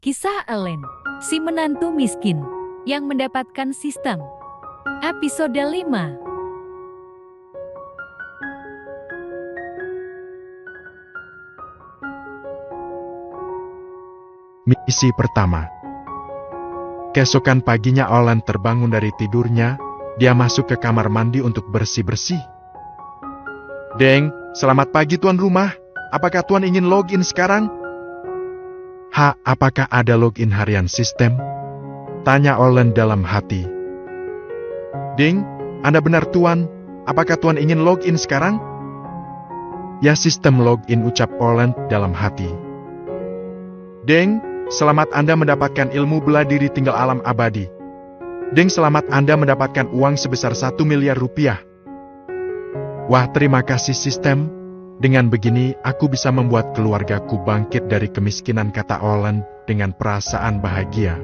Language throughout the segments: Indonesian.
Kisah Ellen, si menantu miskin, yang mendapatkan sistem. Episode 5. Misi pertama. Keesokan paginya Olen terbangun dari tidurnya, dia masuk ke kamar mandi untuk bersih-bersih. "Deng, selamat pagi tuan rumah. Apakah tuan ingin login sekarang?" Apakah ada login harian sistem?" tanya Olen dalam hati. "Ding, Anda benar tuan. Apakah tuan ingin login sekarang?" "Ya sistem login," ucap Olen dalam hati. "Deng, selamat Anda mendapatkan ilmu bela diri tinggal alam abadi. Deng, selamat Anda mendapatkan uang sebesar 1 miliar rupiah. Wah, terima kasih sistem. Dengan begini, aku bisa membuat keluargaku bangkit dari kemiskinan," kata Olen dengan perasaan bahagia.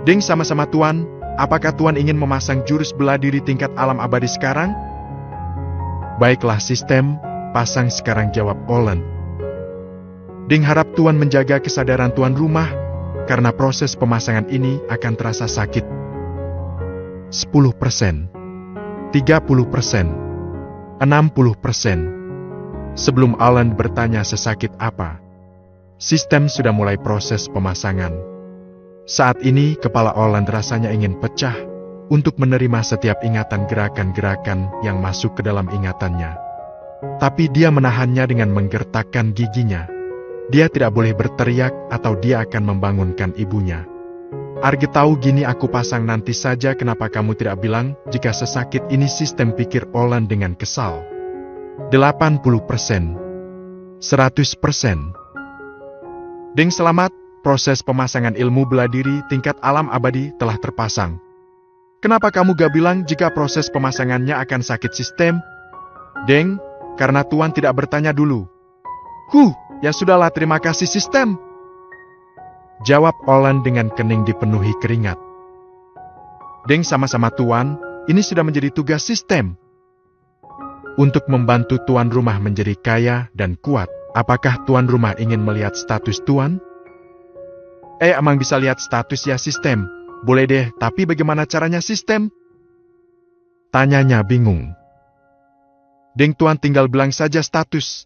"Deng, sama-sama tuan. Apakah tuan ingin memasang jurus bela diri tingkat alam abadi sekarang?" "Baiklah sistem, pasang sekarang," jawab Olen. "Ding, harap tuan menjaga kesadaran tuan rumah, karena proses pemasangan ini akan terasa sakit." 10%, 30%, 60%. Sebelum Olen bertanya sesakit apa, sistem sudah mulai proses pemasangan. Saat ini kepala Olen rasanya ingin pecah untuk menerima setiap ingatan gerakan-gerakan yang masuk ke dalam ingatannya. Tapi dia menahannya dengan menggertakkan giginya. Dia tidak boleh berteriak atau dia akan membangunkan ibunya. "Arge tahu gini aku pasang nanti saja, kenapa kamu tidak bilang jika sesakit ini?" sistem pikir Olen dengan kesal. 80%, 100%. "Ding, selamat, proses pemasangan ilmu bela diri tingkat alam abadi telah terpasang. Kenapa kamu gak bilang jika proses pemasangannya akan sakit sistem?" "Deng, karena tuan tidak bertanya dulu." Ya sudahlah, terima kasih sistem," jawab Olen dengan kening dipenuhi keringat. "Deng, sama-sama tuan, ini sudah menjadi tugas sistem. Untuk membantu tuan rumah menjadi kaya dan kuat. Apakah tuan rumah ingin melihat status tuan?" Emang bisa lihat status ya sistem?" "Boleh deh, tapi bagaimana caranya sistem?" tanyanya bingung. "Deng, tuan tinggal bilang saja status."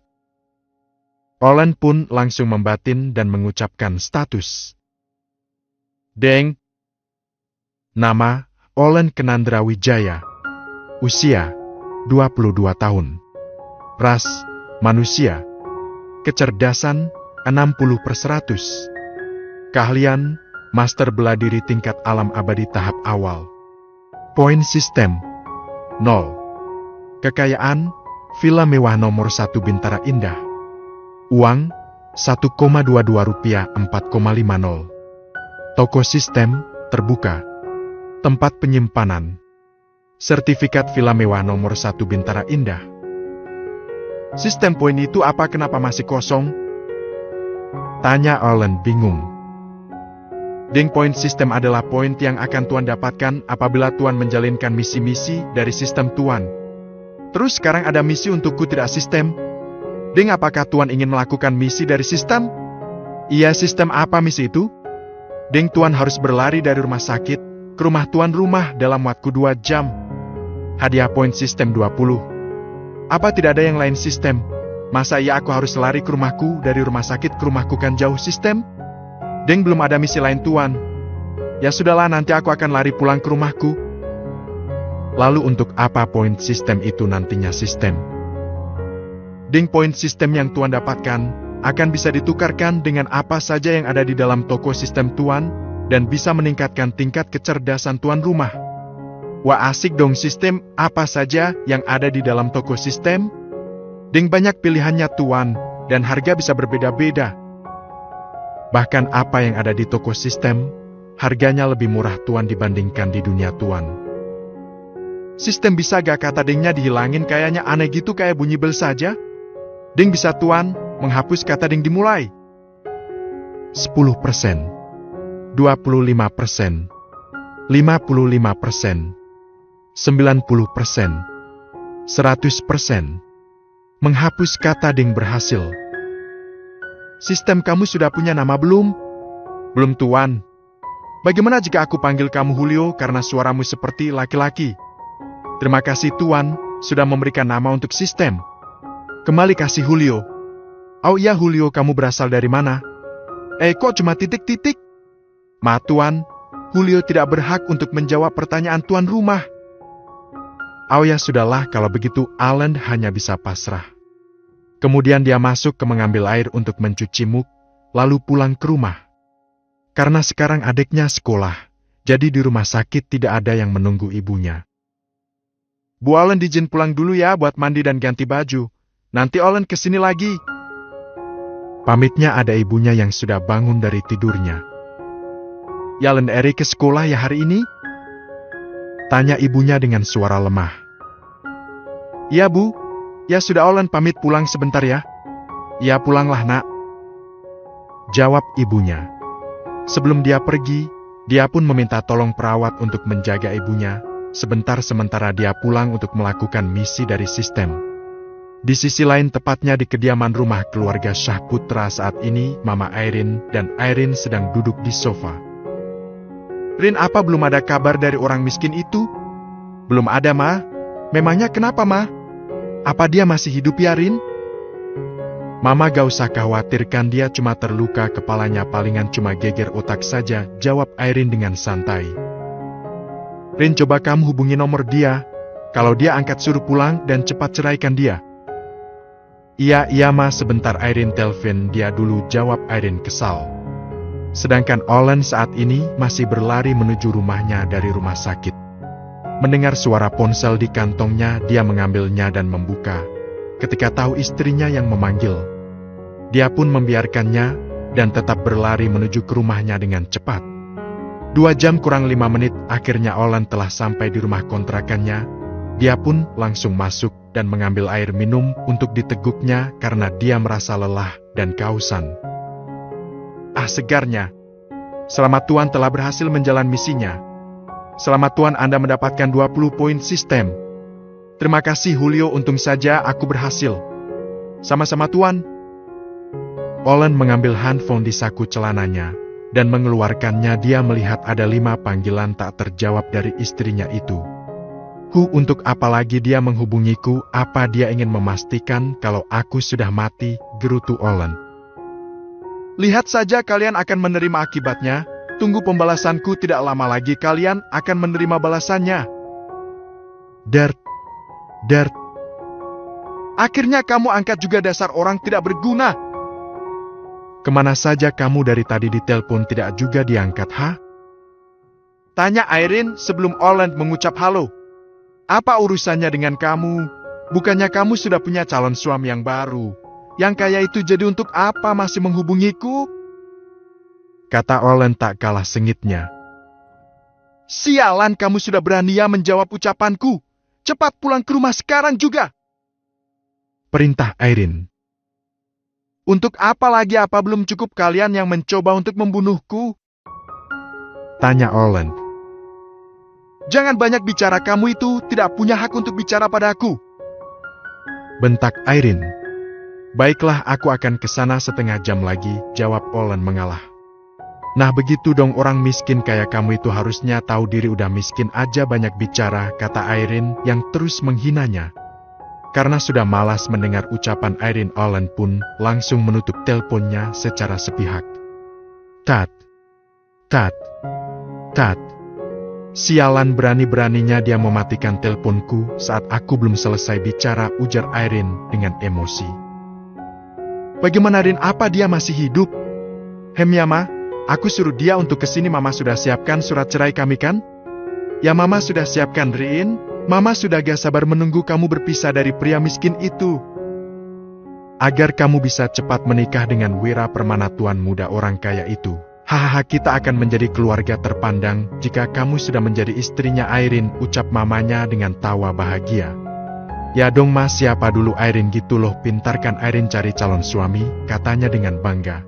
Olen pun langsung membatin dan mengucapkan status. "Deng." Nama, Olen Kenandra Wijaya. Usia, 22 tahun. Ras, manusia. Kecerdasan, 60/100. Keahlian, master bela diri tingkat alam abadi tahap awal. Poin sistem, 0. Kekayaan, villa mewah nomor 1 Bintara Indah. Uang, 1,22 rupiah 4,50. Toko sistem, terbuka. Tempat penyimpanan. Sertifikat villa mewah nomor 1 Bintara Indah. "Sistem poin itu apa, kenapa masih kosong?" tanya Olen bingung. "Ding, poin sistem adalah poin yang akan tuan dapatkan apabila tuan menjalankan misi-misi dari sistem tuan. Terus sekarang ada misi untukku tidak sistem? Ding, apakah tuan ingin melakukan misi dari sistem?" "Iya sistem, apa misi itu?" "Ding, tuan harus berlari dari rumah sakit ke rumah tuan rumah dalam waktu 2 jam. Hadiah poin sistem 20. "Apa tidak ada yang lain sistem? Masa iya aku harus lari ke rumahku dari rumah sakit ke rumahku, kan jauh sistem?" "Deng, belum ada misi lain tuan." "Ya sudahlah, nanti aku akan lari pulang ke rumahku." "Lalu untuk apa poin sistem itu nantinya sistem?" "Ding, poin sistem yang tuan dapatkan akan bisa ditukarkan dengan apa saja yang ada di dalam toko sistem tuan dan bisa meningkatkan tingkat kecerdasan tuan rumah." "Wah, asik dong sistem, apa saja yang ada di dalam toko sistem?" "Ding, banyak pilihannya tuan, dan harga bisa berbeda-beda. Bahkan apa yang ada di toko sistem, harganya lebih murah tuan dibandingkan di dunia tuan." "Sistem, bisa gak kata dingnya dihilangin, kayaknya aneh gitu, kayak bunyi bel saja?" "Ding, bisa tuan, menghapus kata ding dimulai." 10%, 25%, 55%, 90%, 100%. Menghapus kata ding berhasil. "Sistem, kamu sudah punya nama belum?" Belum tuan. Bagaimana jika aku panggil kamu Julio karena suaramu seperti laki-laki? Terima kasih tuan, sudah memberikan nama untuk sistem. Kembali kasih Julio. Oh iya Julio, kamu berasal dari mana? Kok cuma titik-titik? Ma tuan, Julio tidak berhak untuk menjawab pertanyaan tuan rumah. Oh ya sudahlah, kalau begitu Alan hanya bisa pasrah. Kemudian dia masuk ke mengambil air untuk mencuci muk, lalu pulang ke rumah. Karena sekarang adiknya sekolah, jadi di rumah sakit tidak ada yang menunggu ibunya. Bu Alan izin pulang dulu ya buat mandi dan ganti baju. Nanti Alan kesini lagi. Pamitnya ada ibunya yang sudah bangun dari tidurnya. Ya Alan Eri ke sekolah ya hari ini? Tanya ibunya dengan suara lemah. Iya bu, ya sudah Alan pamit pulang sebentar ya. Ya pulanglah nak. Jawab ibunya. Sebelum dia pergi, dia pun meminta tolong perawat untuk menjaga ibunya, sementara dia pulang untuk melakukan misi dari sistem. Di sisi lain tepatnya di kediaman rumah keluarga Shah Putra saat ini, Mama Irene dan Irene sedang duduk di sofa. Rin, apa belum ada kabar dari orang miskin itu? Belum ada, Ma. Memangnya kenapa, Ma? Apa dia masih hidup ya, Rin? Mama gak usah khawatirkan, dia cuma terluka kepalanya, palingan cuma geger otak saja, jawab Irene dengan santai. Rin, coba kamu hubungi nomor dia. Kalau dia angkat suruh pulang dan cepat ceraikan dia. Iya Ma, sebentar Irene telepon dia dulu, jawab Irene kesal. Sedangkan Alan saat ini masih berlari menuju rumahnya dari rumah sakit. Mendengar suara ponsel di kantongnya, dia mengambilnya dan membuka. Ketika tahu istrinya yang memanggil, dia pun membiarkannya dan tetap berlari menuju ke rumahnya dengan cepat. 2 jam kurang 5 menit, akhirnya Alan telah sampai di rumah kontrakannya. Dia pun langsung masuk dan mengambil air minum untuk diteguknya karena dia merasa lelah dan kehausan. Ah segarnya. Selamat Tuan telah berhasil menjalani misinya. Selamat Tuan, Anda mendapatkan 20 poin sistem. Terima kasih Julio, untung saja aku berhasil. Sama-sama Tuan. Alan mengambil handphone di saku celananya dan mengeluarkannya. Dia melihat ada 5 panggilan tak terjawab dari istrinya itu. Untuk apa lagi dia menghubungiku? Apa dia ingin memastikan kalau aku sudah mati? Gerutu Alan. Lihat saja, kalian akan menerima akibatnya. Tunggu pembalasanku, tidak lama lagi kalian akan menerima balasannya. Dert. Akhirnya kamu angkat juga, dasar orang tidak berguna. Kemana saja kamu dari tadi? Ditelepon tidak juga diangkat, ha? Tanya Irene sebelum Alan mengucap halo. Apa urusannya dengan kamu? Bukannya kamu sudah punya calon suami yang baru? Yang kaya itu jadi untuk apa masih menghubungiku? Kata Alan tak kalah sengitnya. Sialan, kamu sudah berani ya menjawab ucapanku. Cepat pulang ke rumah sekarang juga. Perintah Irene. Untuk apa lagi? Apa belum cukup kalian yang mencoba untuk membunuhku? Tanya Alan. Jangan banyak bicara, kamu itu tidak punya hak untuk bicara padaku. Bentak Irene. Baiklah, aku akan ke sana setengah jam lagi, jawab Alan mengalah. Nah begitu dong, orang miskin kayak kamu itu harusnya tahu diri, udah miskin aja banyak bicara, kata Irene yang terus menghinanya. Karena sudah malas mendengar ucapan Irene, Alan pun langsung menutup teleponnya secara sepihak. Tat. Sialan, berani-beraninya dia mematikan teleponku saat aku belum selesai bicara, ujar Irene dengan emosi. Bagaimana Rin, apa dia masih hidup? Ya Ma, aku suruh dia untuk kesini. Mama sudah siapkan surat cerai kami kan? Ya Mama sudah siapkan Rin. Mama sudah gak sabar menunggu kamu berpisah dari pria miskin itu. Agar kamu bisa cepat menikah dengan Wira Permana, tuan muda orang kaya itu. Hahaha, kita akan menjadi keluarga terpandang jika kamu sudah menjadi istrinya Irene, ucap mamanya dengan tawa bahagia. Ya dong Mas, siapa dulu Irene gitu loh, pintarkan Irene cari calon suami, katanya dengan bangga.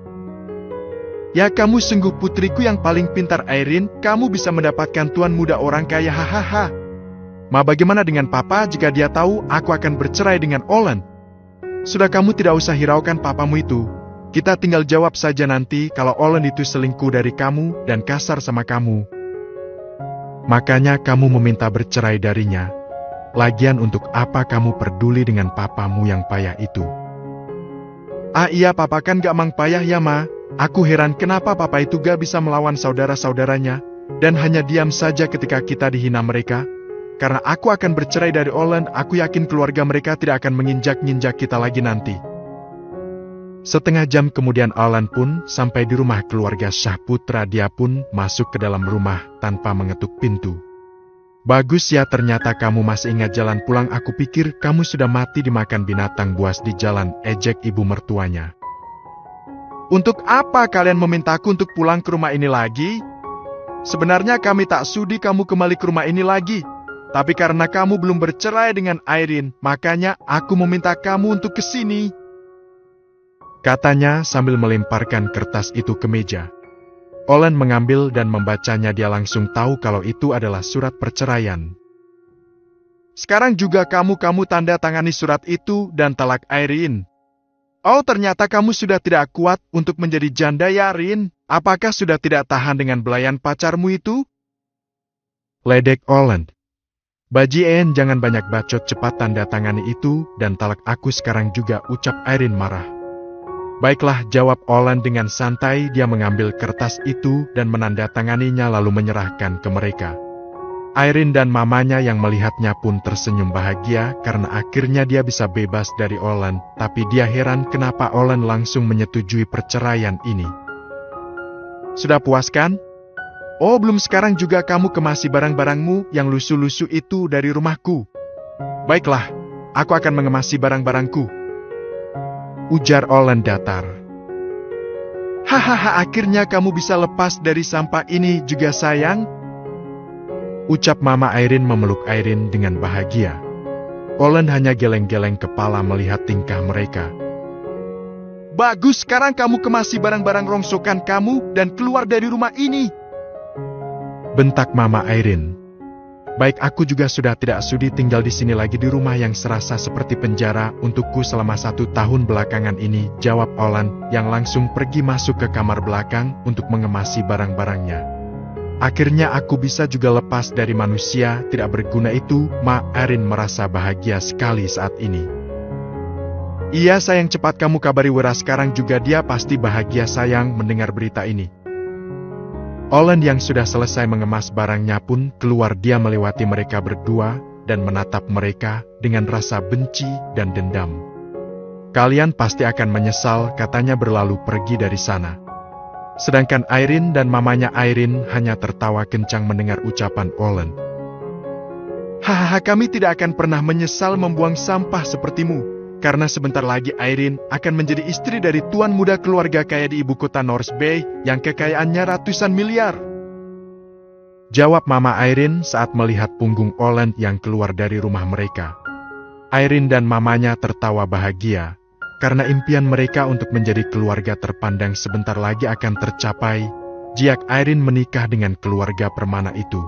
Ya kamu sungguh putriku yang paling pintar Irene, kamu bisa mendapatkan tuan muda orang kaya, hahaha. Ma, bagaimana dengan papa jika dia tahu aku akan bercerai dengan Alan? Sudah, kamu tidak usah hiraukan papamu itu. Kita tinggal jawab saja nanti kalau Olen itu selingkuh dari kamu dan kasar sama kamu. Makanya kamu meminta bercerai darinya. Lagian untuk apa kamu peduli dengan papamu yang payah itu? Ah iya, papa kan gak mang payah ya, Ma. Aku heran kenapa papa itu gak bisa melawan saudara-saudaranya, dan hanya diam saja ketika kita dihina mereka. Karena aku akan bercerai dari Olen, aku yakin keluarga mereka tidak akan menginjak-ninjak kita lagi nanti. Setengah jam kemudian Olen pun sampai di rumah keluarga Syahputra. Dia pun masuk ke dalam rumah tanpa mengetuk pintu. Bagus ya, ternyata kamu masih ingat jalan pulang. Aku pikir kamu sudah mati dimakan binatang buas di jalan, ejek ibu mertuanya. Untuk apa kalian memintaku untuk pulang ke rumah ini lagi? Sebenarnya kami tak sudi kamu kembali ke rumah ini lagi. Tapi karena kamu belum bercerai dengan Irene, makanya aku meminta kamu untuk kesini. Katanya sambil melemparkan kertas itu ke meja. Olen mengambil dan membacanya. Dia langsung tahu kalau itu adalah surat perceraian. Sekarang juga kamu tanda tangani surat itu dan talak Irene. Oh, ternyata kamu sudah tidak kuat untuk menjadi janda ya, Rin? Apakah sudah tidak tahan dengan belayan pacarmu itu? Ledek Olen. Bajien, jangan banyak bacot, cepat tanda tangani itu dan talak aku sekarang juga, ucap Irene marah. Baiklah, jawab Olen dengan santai. Dia mengambil kertas itu dan menandatanganinya lalu menyerahkan ke mereka. Irene dan mamanya yang melihatnya pun tersenyum bahagia karena akhirnya dia bisa bebas dari Olen. Tapi dia heran kenapa Olen langsung menyetujui perceraian ini. Sudah puas kan? Oh, belum, sekarang juga kamu kemasi barang-barangmu yang lusuh-lusuh itu dari rumahku. Baiklah, aku akan mengemasi barang-barangku, ujar Olen datar. Hahaha, akhirnya kamu bisa lepas dari sampah ini juga, sayang, ucap Mama Irene memeluk Irene dengan bahagia. Olen hanya geleng-geleng kepala melihat tingkah mereka. Bagus, sekarang kamu kemasi barang-barang rongsokan kamu dan keluar dari rumah ini, bentak Mama Irene. Baik, aku juga sudah tidak sudi tinggal di sini lagi, di rumah yang serasa seperti penjara untukku selama 1 tahun belakangan ini, jawab Olen yang langsung pergi masuk ke kamar belakang untuk mengemasi barang-barangnya. Akhirnya aku bisa juga lepas dari manusia tidak berguna itu. Ma Irene merasa bahagia sekali saat ini. Iya sayang, cepat kamu kabari Wira, sekarang juga dia pasti bahagia sayang mendengar berita ini. Olen yang sudah selesai mengemas barangnya pun keluar. Dia melewati mereka berdua dan menatap mereka dengan rasa benci dan dendam. Kalian pasti akan menyesal, katanya berlalu pergi dari sana. Sedangkan Irene dan mamanya Irene hanya tertawa kencang mendengar ucapan Olen. Hahaha, kami tidak akan pernah menyesal membuang sampah sepertimu. Karena sebentar lagi Irene akan menjadi istri dari tuan muda keluarga kaya di ibu kota North Bay yang kekayaannya ratusan miliar, jawab Mama Irene saat melihat punggung Olen yang keluar dari rumah mereka. Irene dan mamanya tertawa bahagia karena impian mereka untuk menjadi keluarga terpandang sebentar lagi akan tercapai jika Irene menikah dengan keluarga permana itu.